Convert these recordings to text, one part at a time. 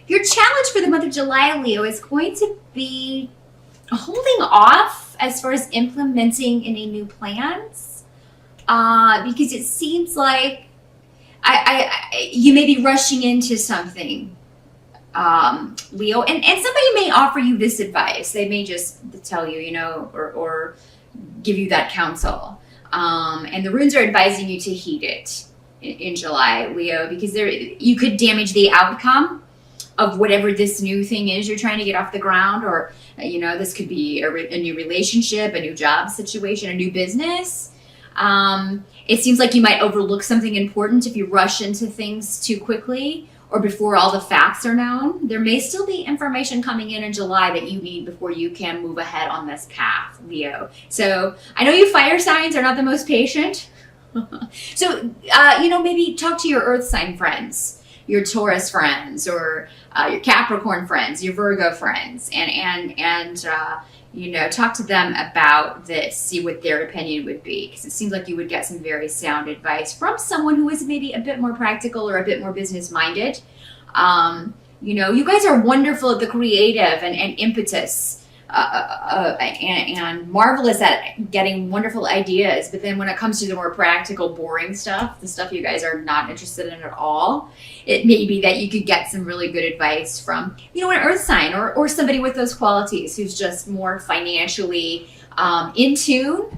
Your challenge for the month of July, Leo, is going to be holding off as far as implementing any new plans, because it seems like you may be rushing into something, Leo, and somebody may offer you this advice. They may just tell you, or give you that counsel, and the runes are advising you to heed it in July, Leo, because you could damage the outcome of whatever this new thing is you're trying to get off the ground, or this could be a new relationship, a new job situation, a new business. It seems like you might overlook something important if you rush into things too quickly or before all the facts are known. There may still be information coming in July that you need before you can move ahead on this path, Leo. So I know you fire signs are not the most patient. So, maybe talk to your earth sign friends, your Taurus friends, or your Capricorn friends, your Virgo friends, and talk to them about this, see what their opinion would be, because it seems like you would get some very sound advice from someone who is maybe a bit more practical or a bit more business minded. You guys are wonderful at the creative and impetus, and marvelous at getting wonderful ideas, but then when it comes to the more practical, boring stuff, the stuff you guys are not interested in at all, it may be that you could get some really good advice from an earth sign or somebody with those qualities who's just more financially in tune.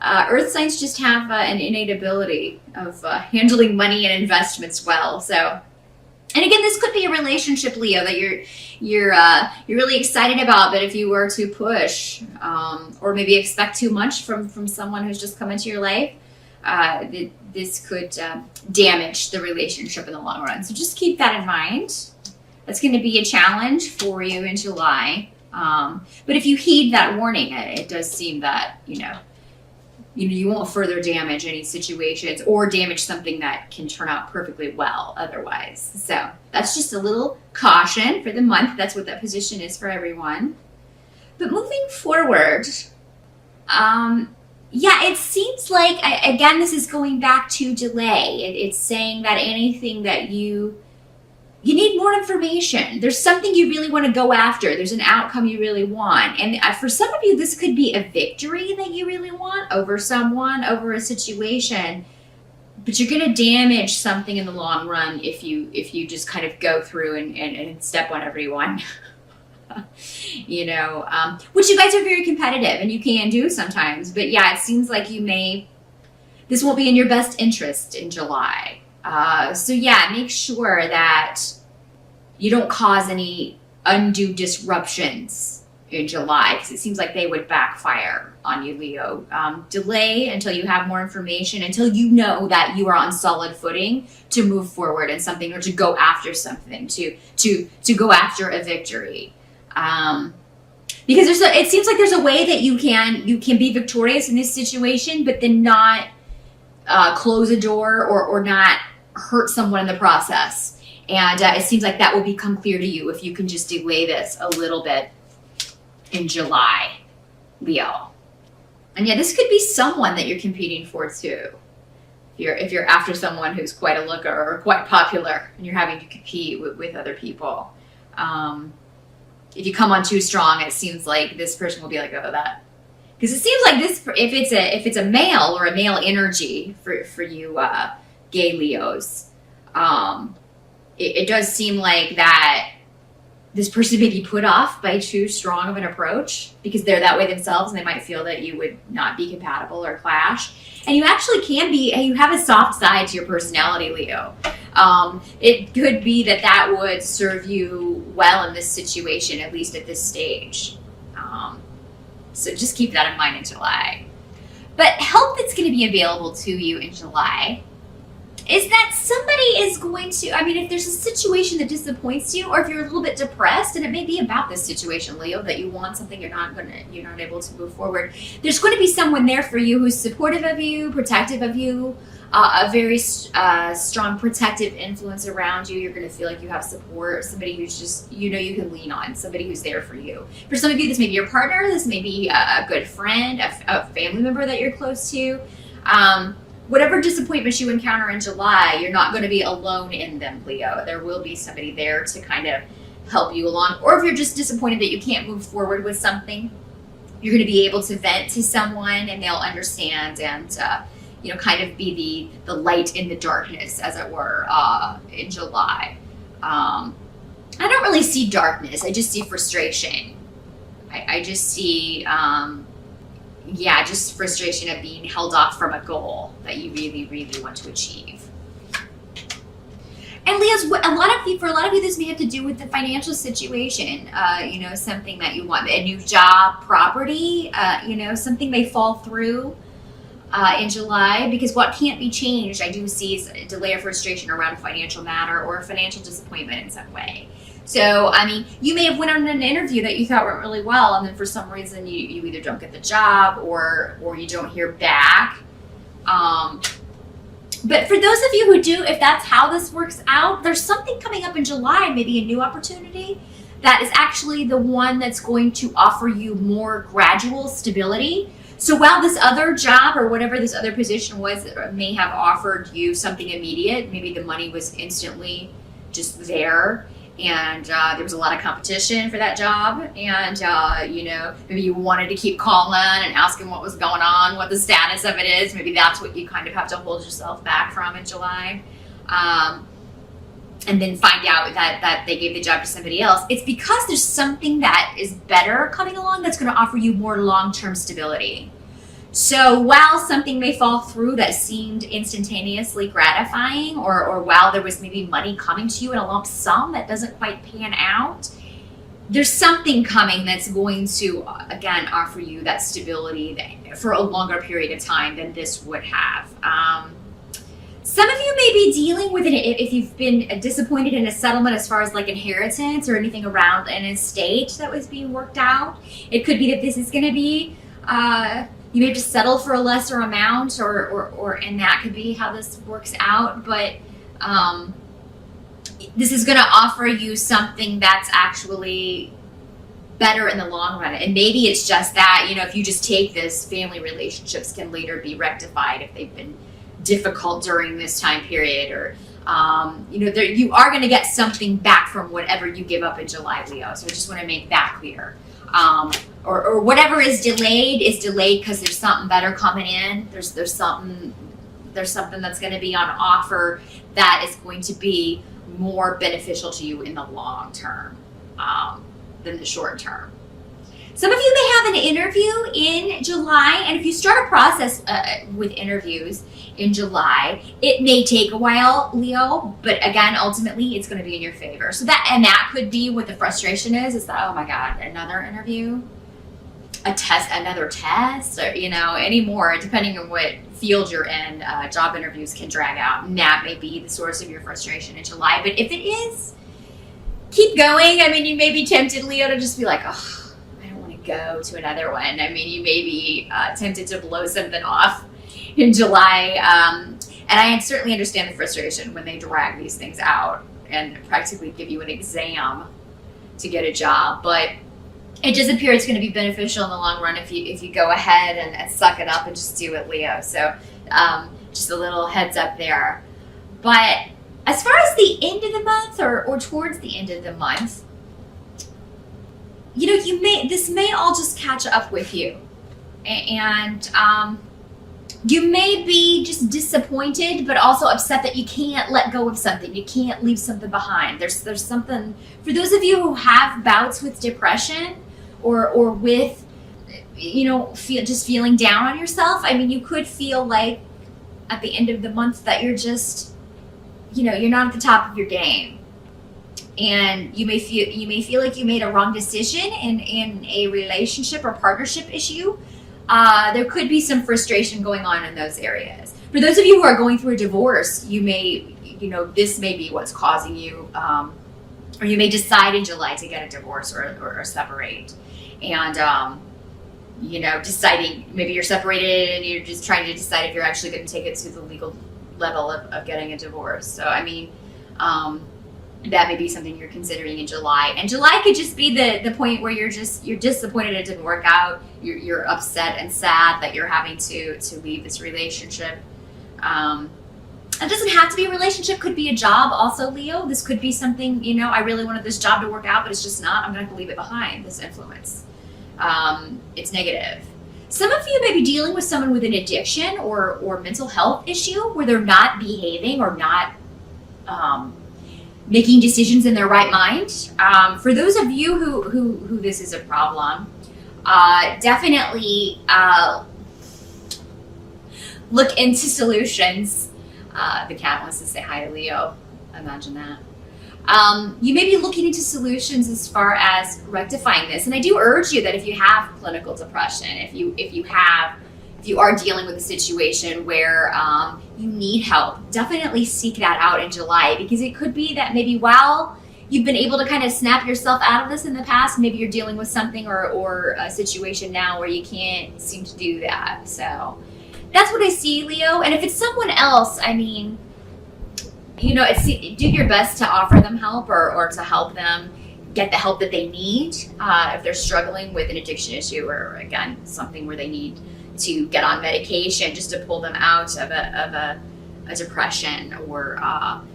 Earth signs just have an innate ability of handling money and investments well. So, and again, this could be a relationship, Leo, that you're really excited about, but if you were to push or maybe expect too much from someone who's just come into your life, this could damage the relationship in the long run. So just keep that in mind. That's going to be a challenge for you in July. But if you heed that warning, it does seem that you won't further damage any situations or damage something that can turn out perfectly well otherwise. So that's just a little caution for the month. That's what that position is for everyone. But moving forward, it seems like, again, this is going back to delay. It's saying that anything that you need more information. There's something you really want to go after. There's an outcome you really want. And for some of you, this could be a victory that you really want over someone, over a situation. But you're going to damage something in the long run if you just kind of go through and step on everyone. Which you guys are very competitive, and you can do sometimes. But yeah, it seems like this won't be in your best interest in July. Make sure that you don't cause any undue disruptions in July, because it seems like they would backfire on you, Leo. Delay until you have more information, until you know that you are on solid footing to move forward in something, or to go after something, to go after a victory. Because it seems like there's a way that you can be victorious in this situation, but then not close a door or not hurt someone in the process. And it seems like that will become clear to you if you can just delay this a little bit in July, Leo. And yeah, this could be someone that you're competing for too. If you're after someone who's quite a looker or quite popular, and you're having to compete with other people. If you come on too strong, it seems like this person will be like, oh, that. Because it seems like this, if it's a male or a male energy for you gay Leos, it does seem like that this person may be put off by too strong of an approach, because they're that way themselves, and they might feel that you would not be compatible or clash. And you actually you have a soft side to your personality, Leo. It could be that would serve you well in this situation, at least at this stage. So just keep that in mind in July. But help that's going to be available to you in July is that somebody is going to, if there's a situation that disappoints you, or if you're a little bit depressed, and it may be about this situation, Leo, that you want something, you're not able to move forward, there's going to be someone there for you who's supportive of you, protective of you, a very strong protective influence around you. You're going to feel like you have support, somebody who's just, you can lean on, somebody who's there for you. For some of you, this may be your partner, this may be a good friend, a family member that you're close to. Whatever disappointments you encounter in July, you're not going to be alone in them, Leo. There will be somebody there to kind of help you along. Or if you're just disappointed that you can't move forward with something, you're going to be able to vent to someone and they'll understand and, you know, kind of be the light in the darkness, as it were, in July. I don't really see darkness. I just see frustration. I just see, yeah, just frustration of being held off from a goal that you really, really want to achieve. And Leos, for a lot of you, this may have to do with the financial situation. You know, something that you want, a new job, property. You know, something may fall through in July, because what can't be changed, I do see, is a delay or frustration around a financial matter or a financial disappointment in some way. So, I mean, you may have went on an interview that you thought went really well, and then for some reason you either don't get the job or you don't hear back. But for those of you who do, if that's how this works out, there's something coming up in July, maybe a new opportunity that is actually the one that's going to offer you more gradual stability. So while this other job or whatever this other position was may have offered you something immediate, maybe the money was instantly just there, and there was a lot of competition for that job, and you know, maybe you wanted to keep calling and asking what was going on, what the status of it is. Maybe that's what you kind of have to hold yourself back from in July, and then find out that they gave the job to somebody else. It's because there's something that is better coming along that's going to offer you more long-term stability. So while something may fall through that seemed instantaneously gratifying, or while there was maybe money coming to you in a lump sum that doesn't quite pan out, there's something coming that's going to, again, offer you that stability for a longer period of time than this would have. Some of you may be dealing with it if you've been disappointed in a settlement as far as like inheritance or anything around an estate that was being worked out. It could be that this is going to be, you may have to settle for a lesser amount, or and that could be how this works out. But this is going to offer you something that's actually better in the long run. And maybe it's just that, you know, if you just take this, family relationships can later be rectified if they've been difficult during this time period, or you know, you are going to get something back from whatever you give up in July, Leo. So I just want to make that clear. Or whatever is delayed because there's something better coming in. There's something that's going to be on offer that is going to be more beneficial to you in the long term than the short term. Some of you may have an interview in July, and if you start a process with interviews in July, it may take a while, Leo, but again, ultimately, it's going to be in your favor. So that could be what the frustration is that, oh my God, another interview, another test, or, you know, any more, depending on what field you're in, job interviews can drag out, and that may be the source of your frustration in July. But if it is, keep going. I mean, you may be tempted, Leo, to just be like, oh, go to another one. I mean, you may be tempted to blow something off in July. And I certainly understand the frustration when they drag these things out and practically give you an exam to get a job. But it does appear it's going to be beneficial in the long run if you go ahead and suck it up and just do it, Leo. So just a little heads up there. But as far as the end of the month or towards the end of the month, you know, this may all just catch up with you, and you may be just disappointed, but also upset that you can't let go of something. You can't leave something behind. There's something for those of you who have bouts with depression or with, you know, just feeling down on yourself. I mean, you could feel like at the end of the month that you're just, you know, you're not at the top of your game. And you may feel like you made a wrong decision in a relationship or partnership issue. There could be some frustration going on in those areas. For those of you who are going through a divorce, this may be what's causing you, or you may decide in July to get a divorce or separate. And, you know, deciding, maybe you're separated and you're just trying to decide if you're actually going to take it to the legal level of getting a divorce. So, I mean, that may be something you're considering in July. And July could just be the point where you're disappointed it didn't work out. You're upset and sad that you're having to leave this relationship. It doesn't have to be a relationship, could be a job also, Leo. This could be something, you know, I really wanted this job to work out, but it's just not. I'm going to leave it behind, this influence. It's negative. Some of you may be dealing with someone with an addiction or mental health issue where they're not behaving or not making decisions in their right mind. For those of you who this is a problem, definitely look into solutions. The cat wants to say hi to Leo. Imagine that. You may be looking into solutions as far as rectifying this. And I do urge you that if you have clinical depression, if you are dealing with a situation where you need help, definitely seek that out in July, because it could be that maybe while you've been able to kind of snap yourself out of this in the past, maybe you're dealing with something or a situation now where you can't seem to do that. So that's what I see, Leo. And if it's someone else, I mean, you know, do your best to offer them help or to help them get the help that they need if they're struggling with an addiction issue or, again, something where they need to get on medication just to pull them out of a depression, or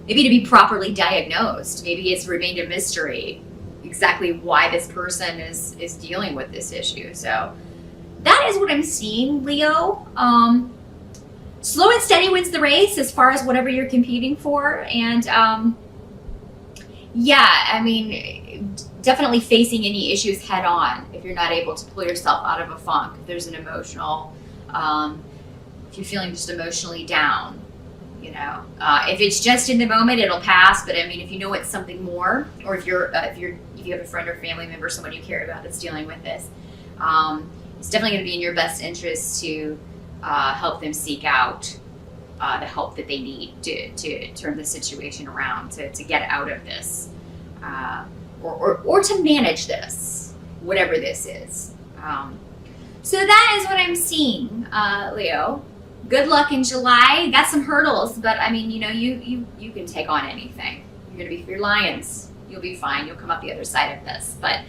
maybe to be properly diagnosed. Maybe it's remained a mystery exactly why this person is dealing with this issue. So that is what I'm seeing, Leo. Slow and steady wins the race as far as whatever you're competing for. And yeah, I mean, definitely facing any issues head on if you're not able to pull yourself out of a funk. If there's an emotional, if you're feeling just emotionally down, you know, if it's just in the moment, it'll pass. But I mean, if you know it's something more, or if you have a friend or family member, someone you care about that's dealing with this, it's definitely going to be in your best interest to help them seek out the help that they need to turn the situation around, to get out of this, or to manage this, whatever this is. So that is what I'm seeing, Leo. Good luck in July. Got some hurdles, but I mean, you know, you can take on anything. You're lions. You'll be fine. You'll come up the other side of this. But